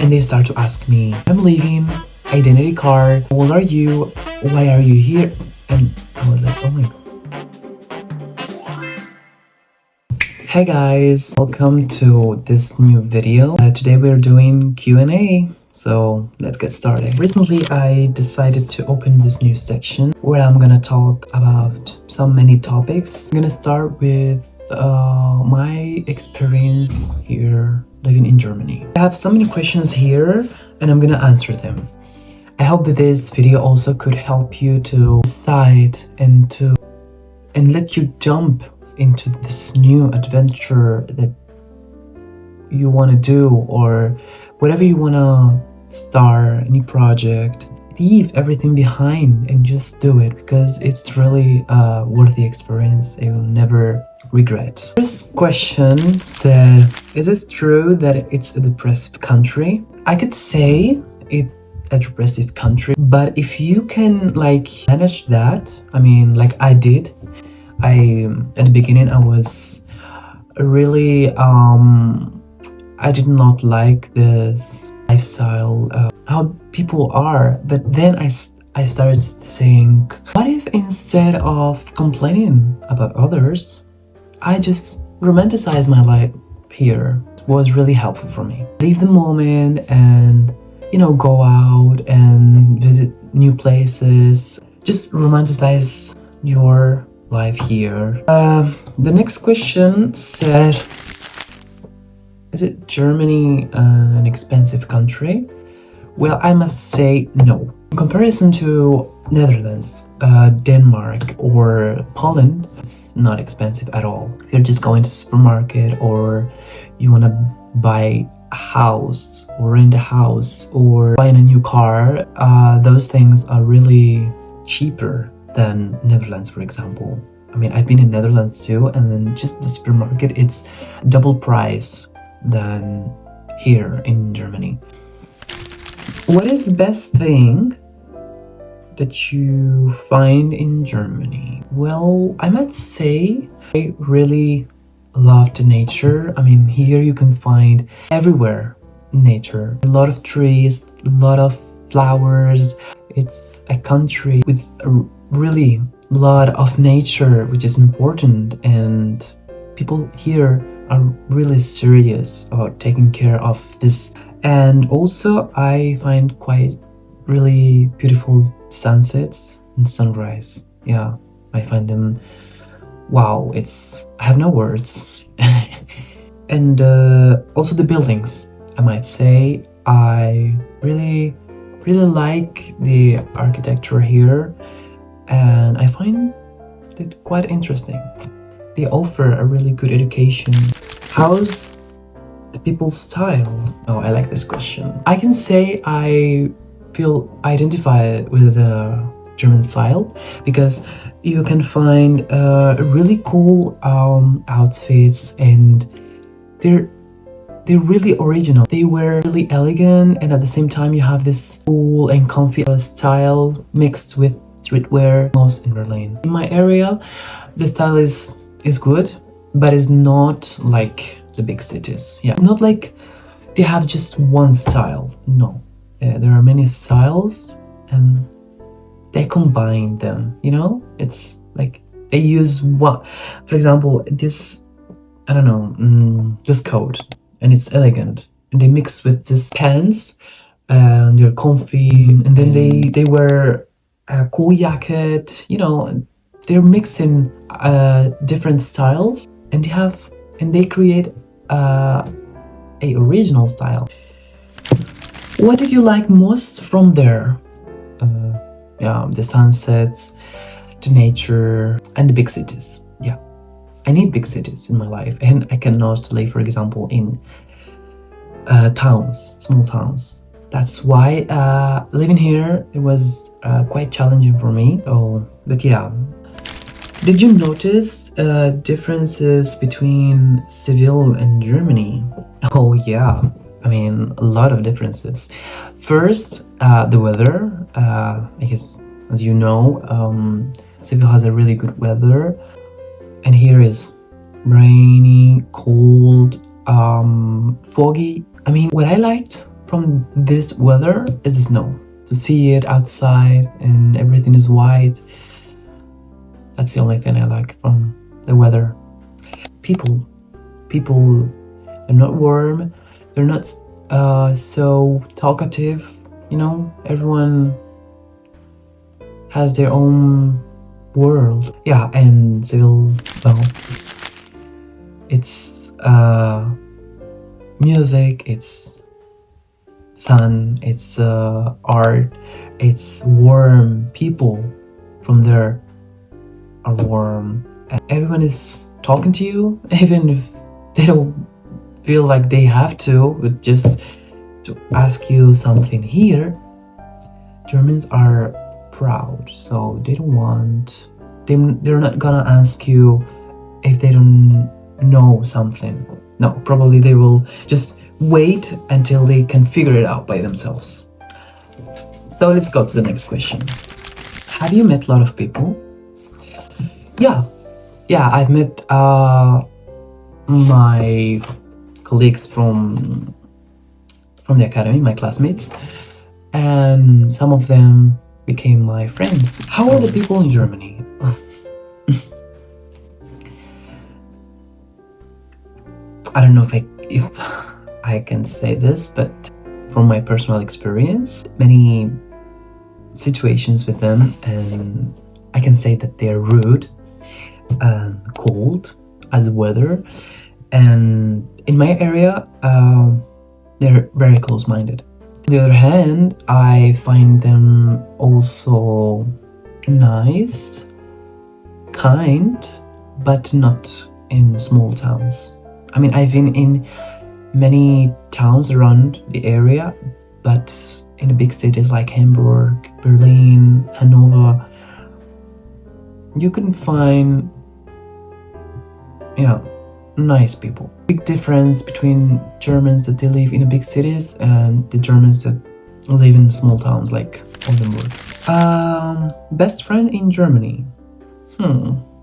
And they start to ask me, I'm leaving, identity card, how old are you, why are you here? And I was like, oh my god. Hey guys, welcome to this new video. Today we're doing Q&A, so let's get started. Recently I decided to open this new section where I'm gonna talk about many topics. I'm gonna start with my experience here living in Germany. I have so many questions here and I'm gonna answer them. I hope that this video also could help you to decide and let you jump into this new adventure that you want to do, or whatever you want to start, any project. Leave everything behind and just do it, because it's really a worthy experience you will never regret. First question said, is it true that it's a depressive country? I could say it's a depressive country, but if you can manage that, I mean, like I did, at the beginning I was really I did not like this lifestyle, how people are, but then I started to think, what if instead of complaining about others, I just romanticize my life here? It was really helpful for me. Leave the moment and go out and visit new places, just romanticize your life here. The next question said, is it Germany an expensive country? Well, I must say no. In comparison to Netherlands, Denmark or Poland, it's not expensive at all. If you're just going to the supermarket, or you want to buy a house or rent a house or buying a new car, those things are really cheaper than Netherlands, for example. I mean, I've been in Netherlands too, and then just the supermarket, it's double price than here in Germany. What is the best thing that you find in Germany? Well, I might say I really love the nature. I mean, here you can find everywhere nature. A lot of trees, a lot of flowers. It's a country with a really lot of nature, which is important, and people here are really serious about taking care of this. And also I find quite really beautiful sunsets and sunrise. Yeah, I find them, wow, I have no words. And also the buildings, I might say I really like the architecture here, and I find it quite interesting. They offer a really good education. How's the people's style? Oh, I like this question. I can say I feel identified with the German style, because you can find really cool outfits, and they're really original. They were really elegant, and at the same time you have this cool and comfy style mixed with streetwear, most in Berlin. In my area, the style is good, but it's not like the big cities. Yeah, not like they have just one style. No, there are many styles, and they combine them. It's like they use one. For example, this, I don't know, this coat, and it's elegant, and they mix with this pants, and they're comfy, and then they wear a cool jacket. They're mixing different styles, and they create a original style. What did you like most from there? Yeah, the sunsets, the nature, and the big cities. Yeah, I need big cities in my life, and I cannot live, for example, in small towns. That's why living here, it was quite challenging for me. But yeah. Did you notice differences between Seville and Germany? Oh yeah, I mean, a lot of differences. First, the weather. I guess, as you know, Seville has a really good weather, and here is rainy, cold, foggy. I mean, what I liked from this weather is the snow. To see it outside and everything is white, that's the only thing I like from the weather. People, they're not warm, they're not so talkative, everyone has their own world. Yeah, and still, well, it's music, it's sun, it's art, it's warm. People from there are warm, and everyone is talking to you, even if they don't feel like they have to, but just to ask you something. Here, Germans are proud, so they're not gonna ask you if they don't know something. No, probably they will just wait until they can figure it out by themselves. So let's go to the next question. Have you met a lot of people? Yeah, I've met my colleagues from the academy, my classmates, and some of them became my friends. How are the people in Germany? I don't know if I can say this, but from my personal experience, many situations with them, and I can say that they're rude and cold as weather, and in my area they're very close-minded. On the other hand, I find them also nice, kind, but not in small towns. I mean, I've been in many towns around the area, but in the big cities like Hamburg, Berlin, Hanover, you can find nice people. Big difference between Germans that they live in the big cities and the Germans that live in small towns like Oldenburg. Best friend in Germany.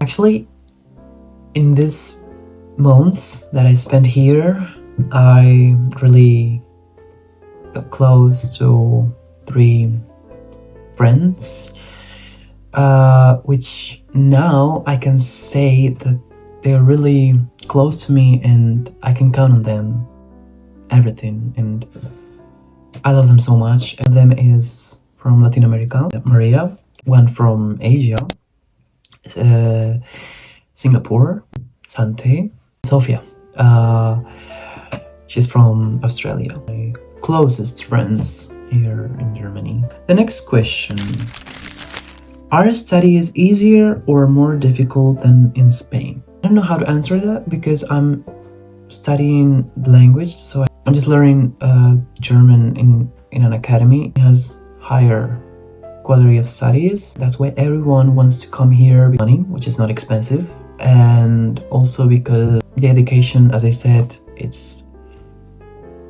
Actually, in this months that I spent here, I really got close to 3 friends, which now I can say that they're really close to me and I can count on them, everything, and I love them so much. One of them is from Latin America, Maria, one from Asia, Singapore, Sante, Sofia. She's from Australia. My closest friends here in Germany. The next question. Are studies easier or more difficult than in Spain? I don't know how to answer that because I'm studying the language, so I'm just learning German in an academy. It has higher quality of studies. That's why everyone wants to come here with money, which is not expensive. And also because the education, as I said, it's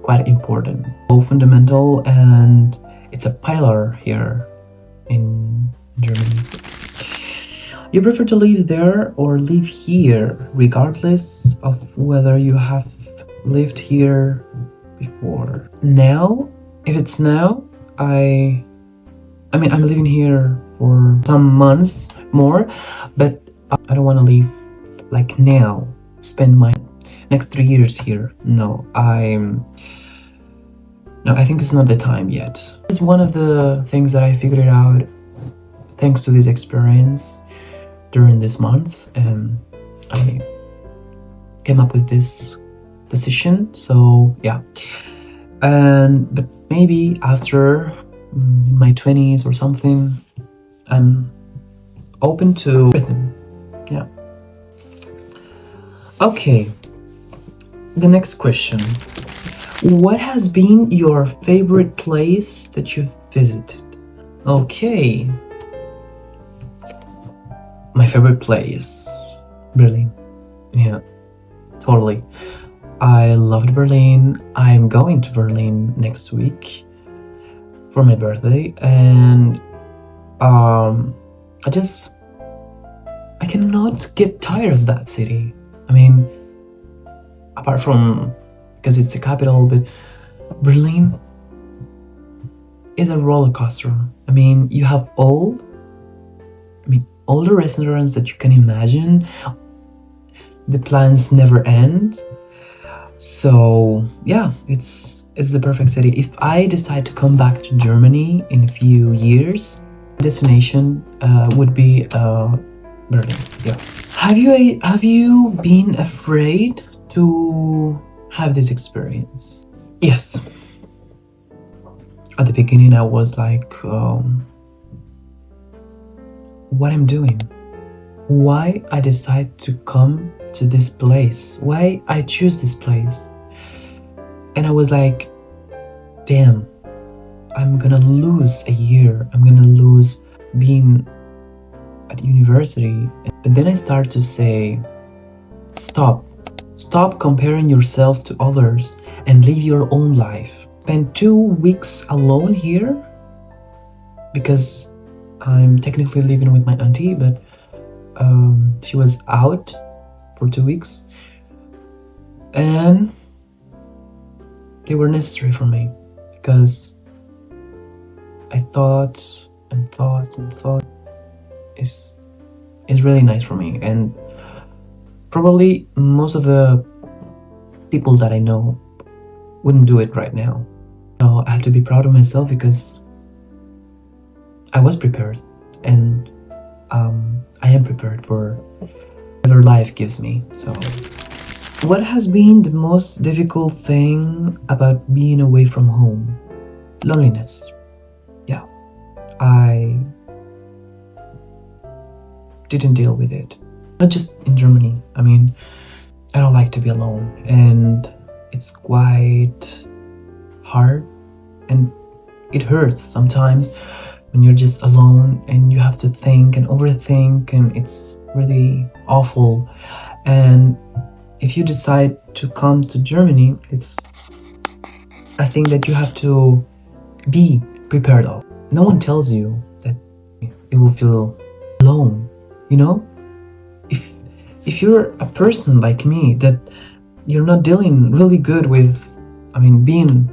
quite important, so fundamental, and it's a pillar here in Germany. You prefer to live there or live here, regardless of whether you have lived here before? Now, if it's now, I mean, I'm living here for some months more, but I don't want to leave like now, spend my next 3 years here. No, I think it's not the time yet. It's one of the things that I figured out thanks to this experience during this month, and I came up with this decision. So yeah, but maybe after in my 20s or something, I'm open to everything. Yeah. Okay, the next question. What has been your favorite place that you've visited? Okay, my favorite place, Berlin. Yeah, totally. I loved Berlin. I'm going to Berlin next week for my birthday, and I cannot get tired of that city. I mean, apart from because it's a capital, but Berlin is a roller coaster. I mean, you have all the restaurants that you can imagine. The plans never end. So yeah, it's the perfect city. If I decide to come back to Germany in a few years, destination would be Berlin. Yeah. Have you been afraid to have this experience? Yes. At the beginning, I was like, what I'm doing? Why I decide to come to this place? Why I choose this place? And I was like, damn, I'm gonna lose a year. I'm gonna lose being at university. But then I start to say, stop comparing yourself to others and live your own life. Spend 2 weeks alone here, because I'm technically living with my auntie, but she was out for 2 weeks, and they were necessary for me, because I thought is really nice for me, and probably most of the people that I know wouldn't do it right now. So I have to be proud of myself, because I was prepared, and I am prepared for whatever life gives me. So what has been the most difficult thing about being away from home? Loneliness. Yeah, I didn't deal with it. Not just in Germany. I mean, I don't like to be alone, and it's quite hard, and it hurts sometimes when you're just alone and you have to think and overthink, and it's really awful. And if you decide to come to Germany, I think that you have to be prepared of. No one tells you that you will feel alone, you know? If you're a person like me, that you're not dealing really good with, being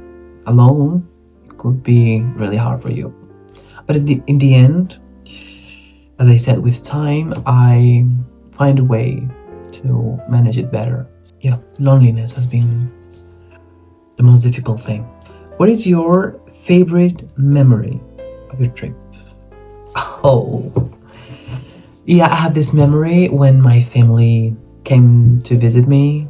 alone, it could be really hard for you. But in the end, as I said, with time, I find a way to manage it better. Yeah, loneliness has been the most difficult thing. What is your favorite memory of your trip? Oh, yeah, I have this memory when my family came to visit me.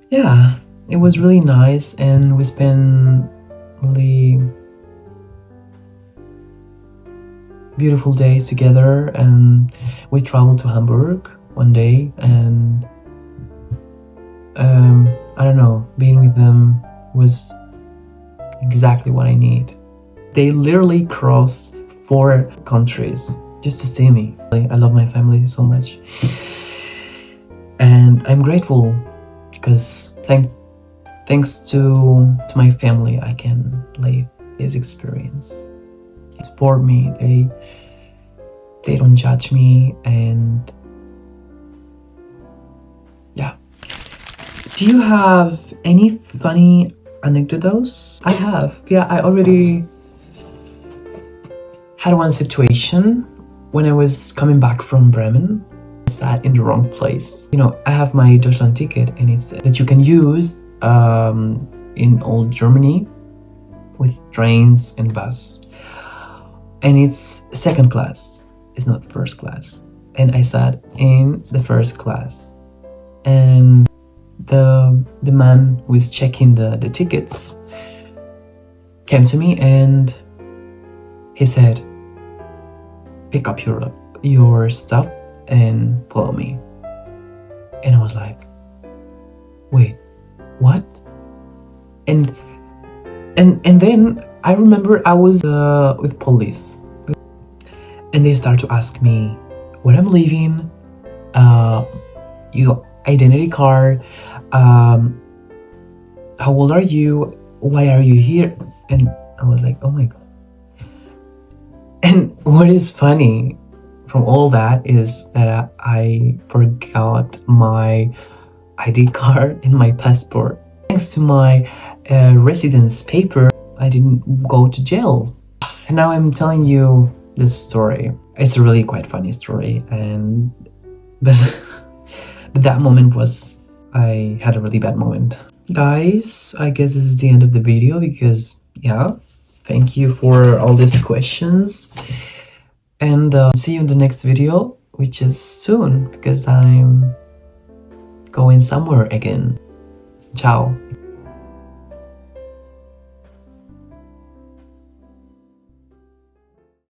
Yeah, it was really nice, and we spent really beautiful days together, and we traveled to Hamburg one day, and I don't know, being with them was exactly what I need. They literally crossed 4 countries just to see me. I love my family so much, and I'm grateful, because thanks to my family, I can live this experience. They support me, they don't judge me, and yeah. Do you have any funny anecdotes? I have. Yeah, I already had one situation when I was coming back from Bremen. I sat in the wrong place. I have my Deutschland ticket, and it's that you can use in all Germany with trains and bus. And it's second class, it's not first class. And I sat in the first class. And the man who is checking the tickets came to me, and he said, pick up your stuff and follow me. And I was like, wait, what? And then I remember I was with police, and they start to ask me where I'm living, your identity card, how old are you, why are you here? And I was like, oh my god. And what is funny from all that is that I forgot my ID card and my passport. Thanks to my residence paper, I I didn't go to jail. And now I'm telling you this story. It's a really quite funny story, but but that moment was, I had a really bad moment. Guys, I guess this is the end of the video because, yeah, thank you for all these questions. And see you in the next video, which is soon because I'm going somewhere again. Ciao.